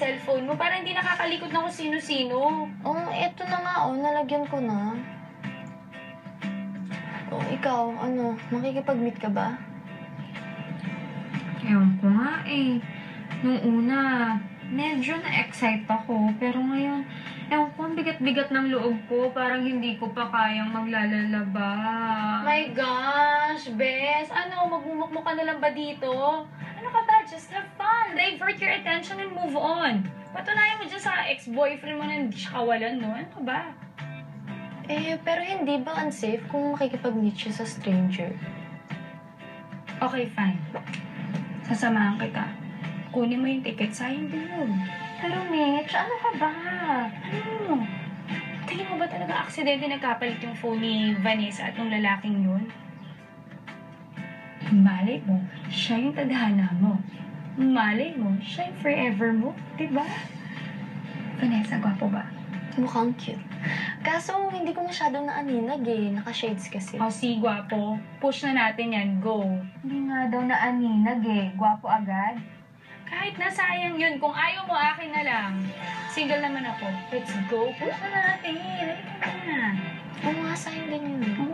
cellphone mo para hindi nakakalikot na kung sino-sino. Oh, eto na nga, nalagyan ko na. Oh, ikaw, makikipag-meet ka ba? Ewan ko nga eh. Nung una, medyo na-excite ako. Pero ngayon, ewan ko, ang bigat-bigat ng loob ko. Parang hindi ko pa kayang maglalalaba. My gosh, Bes! Magmumukmuk ka na lang ba dito? Ano ka ba? Just have fun! Divert your attention and move on. Patunayan mo dyan sa ex-boyfriend mo na hindi siya kawalan, no? Ano ka ba? Pero hindi ba unsafe kung makikipag-meet siya sa stranger? Okay, fine. Sasamahan kita. Kunin mo yung ticket, sayang din yun. Pero Mitch, ano ka ba? Ano? Tingin mo ba talaga aksidente nagkapalit yung phone ni Vanessa at yung lalaking yun? Malay mo, siya yung tadhana mo. Malay mo, siya yung forever mo. Diba? Vanessa, gwapo ba? Mukhang cute. Kaso, hindi ko masyadong naaninag Naka-shades kasi. O si gwapo. Push na natin yan. Go. Hindi nga daw naaninag eh. Gwapo agad. Kahit na sayang yun. Kung ayaw mo, akin na lang. Single naman ako. Let's go. Push na natin. Halika na. Oo nga, sayang din yun.